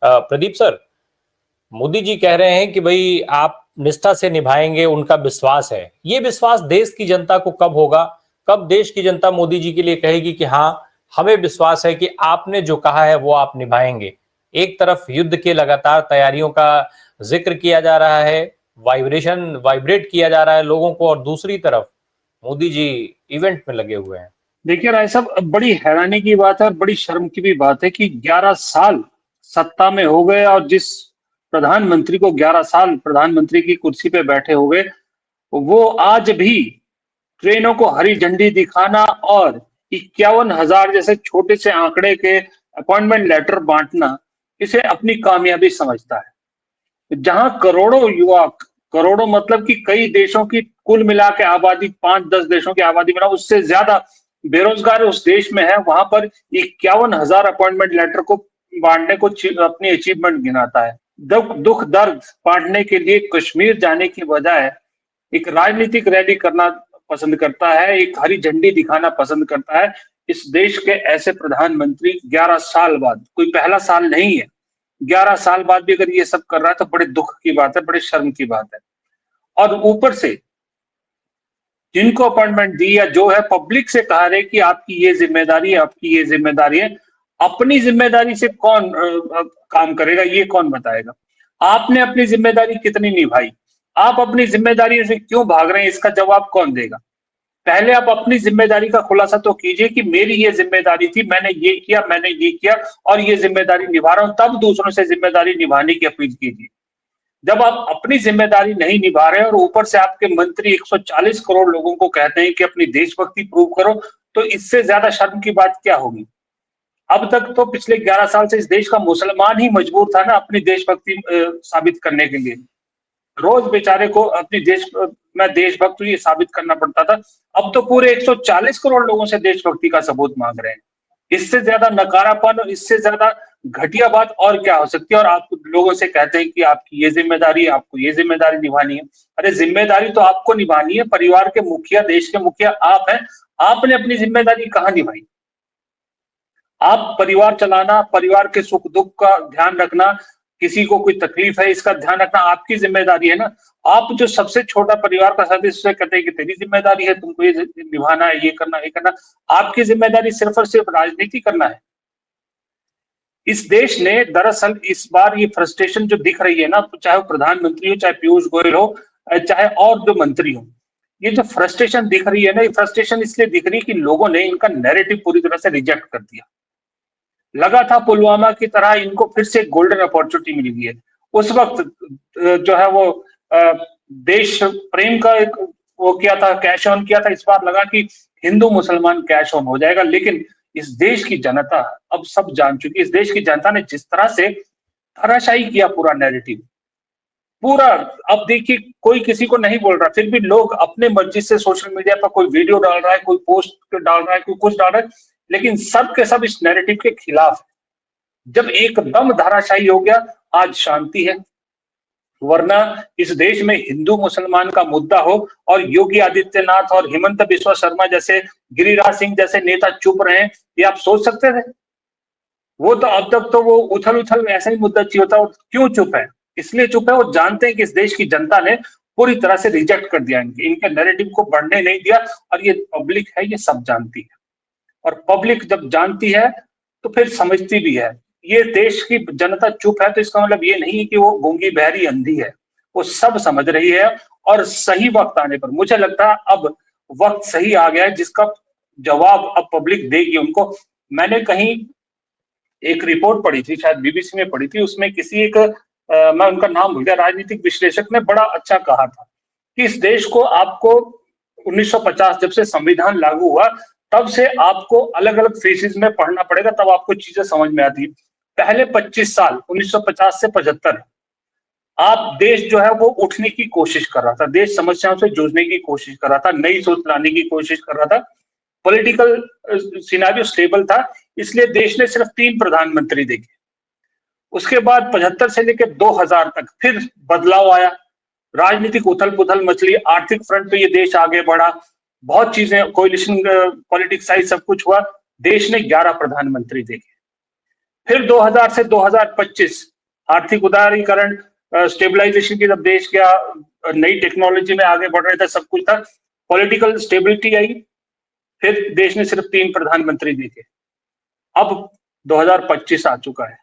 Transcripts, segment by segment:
Pradeep sir, Modi ji कह रहे हैं कि भाई आप निष्ठा से निभाएंगे, उनका विश्वास है। ये विश्वास देश की जनता को कब होगा? कब देश की जनता मोदी जी के लिए कहेगी कि हाँ, हमें विश्वास है कि आपने जो कहा है वो आप निभाएंगे? एक तरफ युद्ध के लगातार तैयारियों का जिक्र किया जा रहा है, वाइब्रेट किया जा रहा है लोगों को, और दूसरी तरफ मोदी जी इवेंट में लगे हुए हैं। देखिए राय साहब, बड़ी हैरानी की बात है और बड़ी शर्म की भी बात है कि 11 साल सत्ता में हो गए और जिस प्रधानमंत्री को 11 साल प्रधानमंत्री की कुर्सी पे बैठे हो गए, वो आज भी ट्रेनों को हरी झंडी दिखाना और 51,000 जैसे छोटे से आंकड़े के अपॉइंटमेंट लेटर बांटना, इसे अपनी कामयाबी समझता है। जहां करोड़ों युवा, करोड़ों मतलब कि कई देशों की कुल मिला के आबादी, 5-10 देशों की आबादी में उससे ज्यादा बेरोजगार उस देश में है, वहां पर 51,000 अपॉइंटमेंट लेटर को बांटने को अपनी अचीवमेंट गिनाता है। दुख दर्द बांटने के लिए कश्मीर जाने की बजाय एक राजनीतिक रैली करना पसंद करता है, एक हरी झंडी दिखाना पसंद करता है। इस देश के ऐसे प्रधानमंत्री 11 साल बाद, कोई पहला साल नहीं है, 11 साल बाद भी अगर ये सब कर रहा है तो बड़े दुख की बात है, बड़े शर्म की बात है। और ऊपर से जिनको अपॉइंटमेंट दी या जो है पब्लिक से कहा रहे कि आपकी ये जिम्मेदारी है, आपकी ये जिम्मेदारी है, अपनी जिम्मेदारी से कौन काम करेगा, ये कौन बताएगा? आपने अपनी जिम्मेदारी कितनी निभाई? आप अपनी जिम्मेदारी से क्यों भाग रहे हैं, इसका जवाब कौन देगा? पहले आप अपनी जिम्मेदारी का खुलासा तो कीजिए कि मेरी ये जिम्मेदारी थी, मैंने ये किया, मैंने ये किया और ये जिम्मेदारी निभा रहा हूं, तब दूसरों से जिम्मेदारी निभाने की अपील कीजिए। जब आप अपनी जिम्मेदारी नहीं निभा रहे और ऊपर से आपके मंत्री 140 करोड़ लोगों को कहते हैं कि अपनी देशभक्ति प्रूव करो, तो इससे ज्यादा शर्म की बात क्या होगी? अब तक तो पिछले 11 साल से इस देश का मुसलमान ही मजबूर था ना अपनी देशभक्ति साबित करने के लिए। रोज बेचारे को अपनी मैं देशभक्त हूं ये साबित करना पड़ता था। अब तो पूरे 140 करोड़ लोगों से देशभक्ति का सबूत मांग रहे हैं। इससे ज्यादा नकारापन और इससे ज्यादा घटिया बात और क्या हो सकती है? और आप लोगों से कहते हैं कि आपकी ये जिम्मेदारी है, आपको ये जिम्मेदारी निभानी है। अरे जिम्मेदारी तो आपको निभानी है, परिवार के मुखिया, देश के मुखिया आप हैं। आपने अपनी जिम्मेदारी कहाँ निभाई? आप परिवार चलाना, परिवार के सुख दुख का ध्यान रखना, किसी को कोई तकलीफ है इसका ध्यान रखना आपकी जिम्मेदारी है ना। आप जो सबसे छोटा परिवार का सदस्य कहते हैं कि तेरी जिम्मेदारी है, तुमको ये निभाना है, ये करना, ये करना। आपकी जिम्मेदारी सिर्फ और सिर्फ राजनीति करना है। इस देश ने दरअसल इस बार ये फ्रस्ट्रेशन जो दिख रही है ना, चाहे वो प्रधानमंत्री हो, चाहे पीयूष गोयल हो, चाहे और जो मंत्री हो, ये जो फ्रस्ट्रेशन दिख रही है ना, ये फ्रस्ट्रेशन इसलिए दिख रही है कि लोगों ने इनका नैरेटिव पूरी तरह से रिजेक्ट कर दिया। लगा था पुलवामा की तरह इनको फिर से गोल्डन अपॉर्चुनिटी मिल गई है। उस वक्त जो है वो देश प्रेम का एक वो किया था, कैश ऑन किया था। इस बार लगा कि हिंदू मुसलमान कैश ऑन हो जाएगा, लेकिन इस देश की जनता अब सब जान चुकी है। इस देश की जनता ने जिस तरह से धराशायी किया पूरा नैरेटिव, पूरा, अब देखिए कोई किसी को नहीं बोल रहा, फिर भी लोग अपने मर्जी से सोशल मीडिया पर कोई वीडियो डाल रहा है, कोई पोस्ट डाल रहा है, कोई कुछ डाल रहा है, लेकिन सब के सब इस नैरेटिव के खिलाफ है। जब एकदम धाराशायी हो गया, आज शांति है। वरना इस देश में हिंदू मुसलमान का मुद्दा हो और योगी आदित्यनाथ और हिमंत बिस्वा शर्मा जैसे, गिरिराज सिंह जैसे नेता चुप रहे, ये आप सोच सकते थे? वो तो अब तक तो वो उथल उथल में ऐसा ही मुद्दा चाहिए होता। क्यों चुप है? इसलिए चुप है, वो जानते हैं कि इस देश की जनता ने पूरी तरह से रिजेक्ट कर दिया, इनके नैरेटिव को बढ़ने नहीं दिया। और ये पब्लिक है, ये सब जानती है। और पब्लिक जब जानती है तो फिर समझती भी है। ये देश की जनता चुप है तो इसका मतलब ये नहीं कि वो गूंगी बहरी अंधी है, वो सब समझ रही है। और सही वक्त आने पर मुझे लगता है अब वक्त सही आ गया है जिसका जवाब अब पब्लिक देगी उनको। मैंने कहीं एक रिपोर्ट पढ़ी थी, शायद बीबीसी में पढ़ी थी, उसमें किसी एक मैं उनका नाम भूल गया, राजनीतिक विश्लेषक ने बड़ा अच्छा कहा था कि इस देश को आपको 1950 जब से संविधान लागू हुआ तब से आपको अलग अलग फेजेस में पढ़ना पड़ेगा, तब आपको चीजें समझ में आती। पहले 25 साल 1950 से 75 आप देश जो है वो उठने की कोशिश कर रहा था, देश समस्याओं से जूझने की कोशिश कर रहा था, नई सोच लाने की कोशिश कर रहा था, पॉलिटिकल सिनेरियो स्टेबल था, इसलिए देश ने सिर्फ 3 प्रधानमंत्री देखे। उसके बाद 75 से लेकर 2000 तक फिर बदलाव आया, राजनीतिक उथल पुथल मचली, आर्थिक फ्रंट पे ये देश आगे बढ़ा, बहुत चीजें, कोलिशन पॉलिटिक्स आई, सब कुछ हुआ, देश ने 11 प्रधानमंत्री देखे। फिर 2000 से 2025 आर्थिक उदारीकरण, स्टेबलाइजेशन की, जब देश क्या नई टेक्नोलॉजी में आगे बढ़ रहे थे, सब कुछ था, पॉलिटिकल स्टेबिलिटी आई, फिर देश ने सिर्फ 3 प्रधानमंत्री देखे। अब 2025 आ चुका है,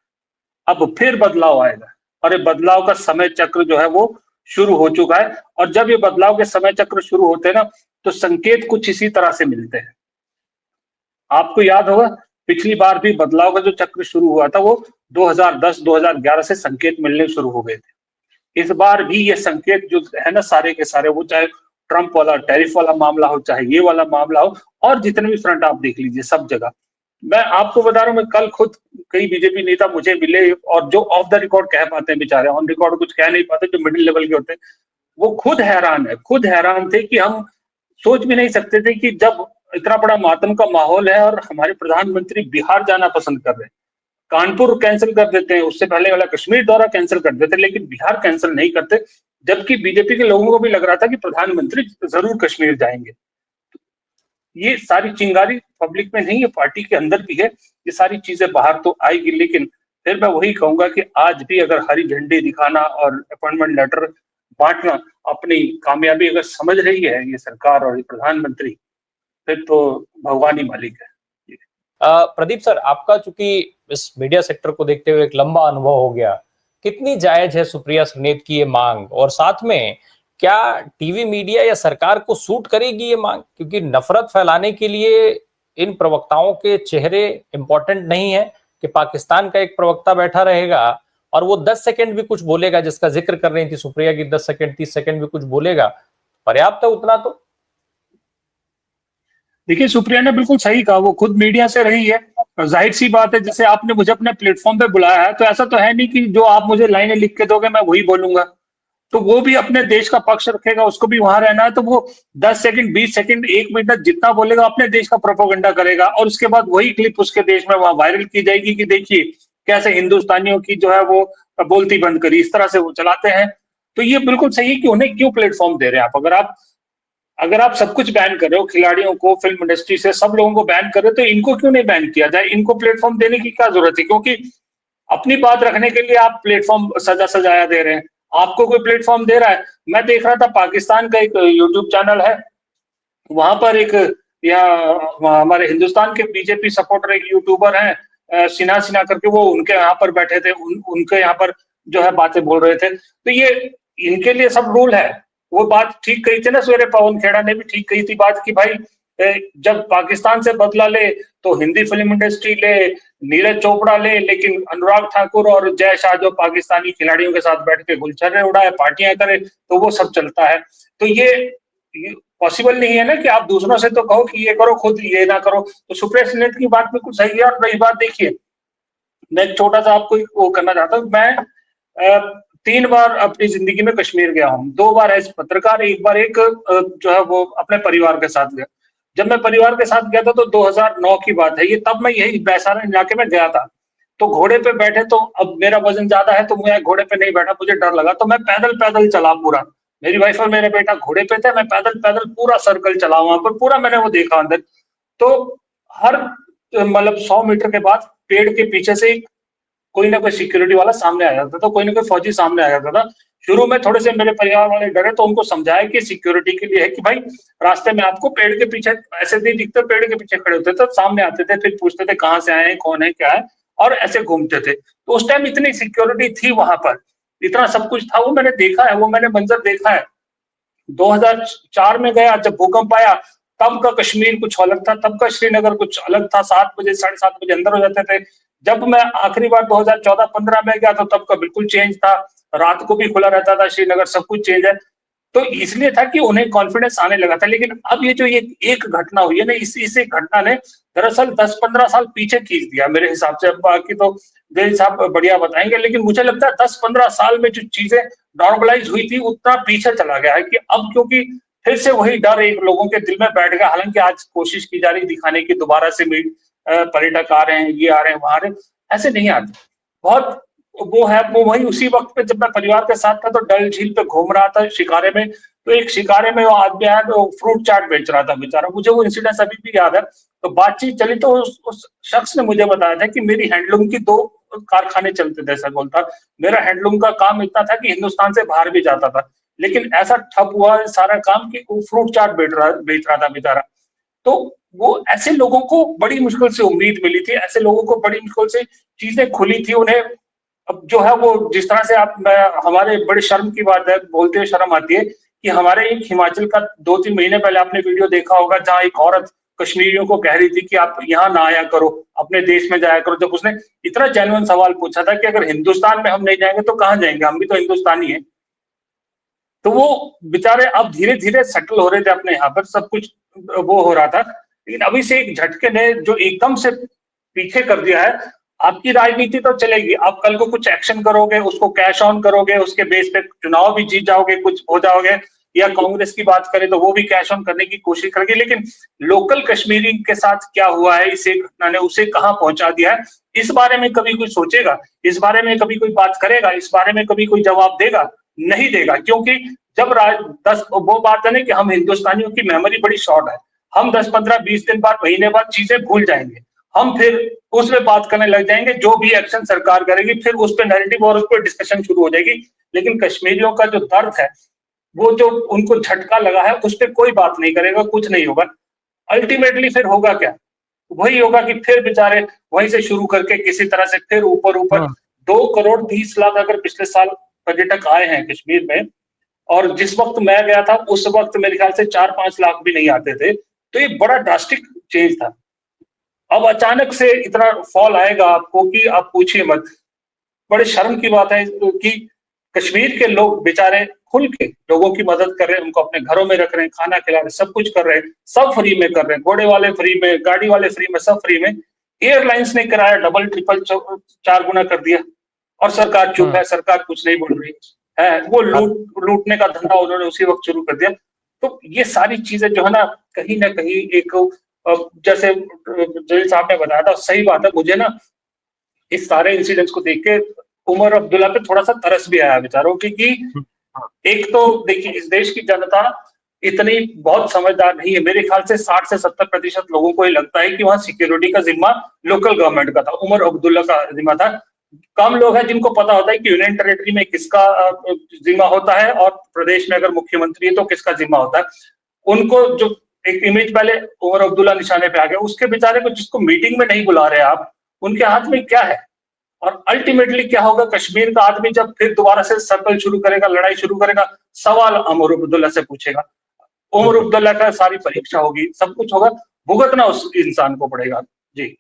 अब फिर बदलाव आएगा और ये बदलाव का समय चक्र जो है वो शुरू हो चुका है। और जब ये बदलाव के समय चक्र शुरू होते हैं ना, तो संकेत कुछ इसी तरह से मिलते हैं। आपको याद होगा, पिछली बार भी बदलाव का जो चक्र शुरू हुआ था वो 2010-2011 से संकेत मिलने शुरू हो गए थे। इस बार भी ये संकेत जो है ना, सारे के सारे, वो चाहे ट्रंप वाला टैरिफ वाला मामला हो, चाहे ये वाला मामला हो, और जितने भी फ्रंट आप देख लीजिए, सब जगह। मैं आपको बता रहा हूँ, मैं कल खुद कई बीजेपी नेता मुझे मिले, और जो ऑफ द रिकॉर्ड कह पाते हैं बेचारे, ऑन रिकॉर्ड कुछ कह नहीं पाते, जो मिडिल लेवल के होते हैं, वो खुद हैरान थे कि हम सोच भी नहीं सकते थे कि जब इतना बड़ा मातम का माहौल है और हमारे प्रधानमंत्री बिहार जाना पसंद कर रहे हैं, कानपुर कैंसिल कर देते हैं, उससे पहले वाला कश्मीर दौरा कैंसिल कर देते हैं, लेकिन बिहार कैंसिल नहीं करते, जबकि बीजेपी के लोगों को भी लग रहा था कि प्रधानमंत्री जरूर कश्मीर जाएंगे। ये सारी चिंगारी पब्लिक में नहीं है, पार्टी के अंदर भी है, ये सारी चीजें बाहर तो आएगी। लेकिन फिर मैं वही कहूंगा कि आज भी अगर हरी झंडी दिखाना और अपॉइंटमेंट लेटर बांटना अपनी कामयाबी अगर समझ रही है ये सरकार और ये प्रधानमंत्री, फिर तो भगवान ही मालिक है। प्रदीप सर, आपका चूंकि इस मीडिया सेक्टर को देखते हुए एक लंबा अनुभव हो गया, कितनी जायज है सुप्रिया सुनेत की ये मांग, और साथ में क्या टीवी मीडिया या सरकार को सूट करेगी ये मांग? क्योंकि नफरत फैलाने के लिए इन प्रवक्ताओं के चेहरे इंपॉर्टेंट नहीं है कि पाकिस्तान का एक प्रवक्ता बैठा रहेगा और वो 10 सेकंड भी कुछ बोलेगा, जिसका जिक्र कर रही थी सुप्रिया की, 10 सेकंड 30 सेकंड भी कुछ बोलेगा, पर्याप्त है उतना तो? देखिए, सुप्रिया ने बिल्कुल सही कहा, वो खुद मीडिया से रही है, और जाहिर सी बात है, जैसे आपने मुझे अपने प्लेटफॉर्म पे बुलाया है, तो ऐसा तो है नहीं कि जो आप मुझे लाइनें लिख के दोगे मैं वही बोलूंगा। तो वो भी अपने देश का पक्ष रखेगा, उसको भी वहां रहना है, तो वो 10 सेकंड 20 सेकंड 1 मिनट जितना बोलेगा अपने देश का प्रोपोगंडा करेगा, और उसके बाद वही क्लिप उसके देश में वहां वायरल की जाएगी कि देखिए कैसे हिंदुस्तानियों की जो है वो बोलती बंद करी, इस तरह से वो चलाते हैं। तो ये बिल्कुल सही है कि उन्हें क्यों प्लेटफॉर्म दे रहे हैं आप। अगर आप सब कुछ बैन कर रहे हो, खिलाड़ियों को, फिल्म इंडस्ट्री से सब लोगों को बैन कर रहे हो, तो इनको क्यों नहीं बैन किया जाए? इनको प्लेटफॉर्म देने की क्या जरूरत है? क्योंकि अपनी बात रखने के लिए आप प्लेटफॉर्म सजाया दे रहे हैं, आपको कोई प्लेटफॉर्म दे रहा है। मैं देख रहा था, पाकिस्तान का एक यूट्यूब चैनल है, वहां पर एक, या हमारे हिंदुस्तान के बीजेपी सपोर्टर एक यूट्यूबर हैं, सिन्हा सिन्हा करके, वो उनके यहाँ पर बैठे थे, उनके यहाँ पर जो है बातें बोल रहे थे। तो ये इनके लिए सब रूल है। वो बात ठीक कही थी ना, सवेरे पवन खेड़ा ने भी ठीक कही थी बात कि भाई जब पाकिस्तान से बदला ले तो हिंदी फिल्म इंडस्ट्री ले, नीरज चोपड़ा ले, लेकिन अनुराग ठाकुर और जय शाह जो पाकिस्तानी खिलाड़ियों के साथ बैठ के गुलछर्रे उड़ाए, पार्टियां करे, तो वो सब चलता है। तो ये पॉसिबल नहीं है ना कि आप दूसरों से तो कहो कि ये करो, खुद ये ना करो। तो सुप्रिया सुलेट की बात बिल्कुल सही है। और रही बात, देखिए, मैं एक छोटा सा आपको वो करना चाहता हूँ। मैं 3 बार अपनी जिंदगी में कश्मीर गया हूँ, 2 बार एज पत्रकार, एक बार एक जो है वो अपने परिवार के साथ गया। जब मैं परिवार के साथ गया था तो 2009 की बात है ये, तब मैं यही बैसारण इलाके में गया था। तो घोड़े पे बैठे, तो अब मेरा वजन ज्यादा है तो मैं घोड़े पे नहीं बैठा, मुझे डर लगा, तो मैं पैदल पैदल चला पूरा। मेरी वाइफ और मेरा बेटा घोड़े पे थे, मैं पैदल पैदल पूरा सर्कल चला वहां पर, पूरा मैंने वो देखा अंदर। तो हर मतलब 100 मीटर के बाद पेड़ के पीछे से कोई ना कोई सिक्योरिटी वाला सामने आ जाता था, कोई ना कोई फौजी सामने आ जाता था। शुरू में थोड़े से मेरे परिवार वाले डरे, तो उनको समझाया कि सिक्योरिटी के लिए है, कि भाई रास्ते में आपको पेड़ के पीछे ऐसे नहीं दिखते, पेड़ के पीछे खड़े होते थे, सामने आते थे, फिर पूछते थे कहाँ से आए हैं, कौन है, क्या है, और ऐसे घूमते थे। तो उस टाइम इतनी सिक्योरिटी थी वहां पर, इतना सब कुछ था, वो मैंने देखा है, वो मैंने मंजर देखा है। 2004 में गया जब भूकंप आया, तब का कश्मीर कुछ अलग था, तब का श्रीनगर कुछ अलग था, 7 बजे 7:30 बजे अंदर हो जाते थे। जब मैं आखिरी बार 2014-15 में गया तो तब का बिल्कुल चेंज था, रात को भी खुला रहता था श्रीनगर, सब कुछ चेंज है। तो इसलिए था कि उन्हें कॉन्फिडेंस आने लगा था। लेकिन अब ये जो ये एक घटना हुई है ना, इस एक घटना ने दरअसल 10-15 साल पीछे खींच दिया मेरे हिसाब से। अब बाकी तो दिल साहब बढ़िया बताएंगे, लेकिन मुझे लगता है 10-15 साल में जो चीजें नॉर्मलाइज हुई थी, उतना पीछे चला गया है। कि अब क्योंकि फिर से वही डर एक लोगों के दिल में बैठ गया। हालांकि आज कोशिश की जा रही दिखाने की, दोबारा से पर्यटक आ रहे हैं, ये आ रहे हैं, वहां आ रहे हैं, ऐसे नहीं आते। बहुत वो है, वो वही उसी वक्त पे जब मैं परिवार के साथ था तो डल झील पे घूम रहा था शिकारे में, तो एक शिकारे में वो आदमी आया तो फ्रूट चाट बेच रहा था बेचारा, मुझे वो इंसिडेंस अभी भी याद है। तो बातचीत चली तो उस शख्स ने मुझे बताया था कि मेरी हैंडलूम की 2 कारखाने चलते थे, ऐसा बोलता। मेरा हैंडलूम का काम इतना था कि हिंदुस्तान से बाहर भी जाता था, लेकिन ऐसा ठप हुआ सारा काम कि वो फ्रूट चाट बेच रहा था बेचारा। तो वो ऐसे लोगों को बड़ी मुश्किल से उम्मीद मिली थी, ऐसे लोगों को बड़ी मुश्किल से चीजें खुली थी उन्हें। अब जो है वो जिस तरह से आप हमारे बड़े शर्म की बात है, बोलते हुए शर्म आती है कि हमारे एक हिमाचल का 2-3 महीने पहले आपने वीडियो देखा होगा जहां एक औरत कश्मीरियों को कह रही थी कि आप यहाँ ना आया करो, अपने देश में जाया करो। जब उसने इतना जेन्युइन सवाल पूछा था कि अगर हिंदुस्तान में हम नहीं जाएंगे तो कहाँ जाएंगे, हम भी तो हिंदुस्तानी हैं। तो वो बेचारे अब धीरे धीरे सेटल हो रहे थे अपने यहाँ पर, सब कुछ वो हो रहा था। लेकिन अभी से एक झटके ने जो एकदम से पीछे कर दिया है। आपकी राजनीति तो चलेगी, आप कल को कुछ एक्शन करोगे, उसको कैश ऑन करोगे, उसके बेस पे चुनाव भी जीत जाओगे, कुछ हो जाओगे, या कांग्रेस की बात करें तो वो भी कैश ऑन करने की कोशिश करेगी। लेकिन लोकल कश्मीरी के साथ क्या हुआ है, इस एक घटना ने उसे कहां पहुंचा दिया है, इस बारे में कभी कोई सोचेगा, इस बारे में कभी कोई बात करेगा, इस बारे में कभी कोई जवाब देगा? नहीं देगा। क्योंकि जब वो बात है ना कि हम हिंदुस्तानियों की मेमोरी बड़ी शॉर्ट है, हम 10-15-20 दिन बाद, महीने बाद चीजें भूल जाएंगे, हम फिर उसमें बात करने लग जाएंगे, जो भी एक्शन सरकार करेगी फिर उस पर नैरेटिव और उस पर डिस्कशन शुरू हो जाएगी। लेकिन कश्मीरियों का जो दर्द है, वो जो उनको झटका लगा है, उस पर कोई बात नहीं करेगा, कुछ नहीं होगा। अल्टीमेटली फिर होगा क्या? वही होगा कि फिर बेचारे वहीं से शुरू करके किसी तरह से फिर ऊपर ऊपर 2 करोड़ 30 लाख अगर पिछले साल पर्यटक आए हैं कश्मीर में, और जिस वक्त मैं गया था उस वक्त मेरे ख्याल से 4-5 लाख भी नहीं आते थे, तो ये बड़ा ड्रास्टिक चेंज था। अब अचानक से इतना फॉल आएगा आपको कि आप पूछिए मत। बड़े शर्म की बात है कि कश्मीर के लोग बेचारे खुल के लोगों की मदद कर रहे हैं, उनको अपने घरों में रख रहे हैं, खाना खिला रहे हैं, सब कुछ कर रहे हैं, सब फ्री में कर रहे हैं, घोड़े वाले फ्री में, गाड़ी वाले फ्री में, सब फ्री में। एयरलाइंस ने किराया डबल ट्रिपल 4 गुना कर दिया और सरकार चुप है, सरकार कुछ नहीं बोल रही है। वो लूटने का धंधा उन्होंने उसी वक्त शुरू कर दिया। तो ये सारी चीजें जो है ना कहीं एक जैसे जलील साहब ने बताया था, सही बात है। मुझे ना इस सारे इंसिडेंट्स को देख के उमर अब्दुल्ला पे थोड़ा सा तरस भी आया बेचारों की, कि एक तो देखिए इस देश की जनता इतनी बहुत समझदार नहीं है। मेरे ख्याल से 60 से 70% लोगों को ये लगता है कि वहां सिक्योरिटी का जिम्मा लोकल गवर्नमेंट का था, उमर अब्दुल्ला का जिम्मा था। कम लोग हैं जिनको पता होता है कि यूनियन टेरिटरी में किसका जिम्मा होता है और प्रदेश में अगर मुख्यमंत्री है तो किसका जिम्मा होता है। उनको जो एक इमेज पहले उमर अब्दुल्ला निशाने पे आ गया, उसके बेचारे को जिसको मीटिंग में नहीं बुला रहे आप, उनके हाथ में क्या है? और अल्टीमेटली क्या होगा, कश्मीर का आदमी जब फिर दोबारा से सर्कल शुरू करेगा, लड़ाई शुरू करेगा, सवाल उमर अब्दुल्ला से पूछेगा, उमर अब्दुल्ला का सारी परीक्षा होगी, सब कुछ होगा, भुगतना उस इंसान को पड़ेगा। जी।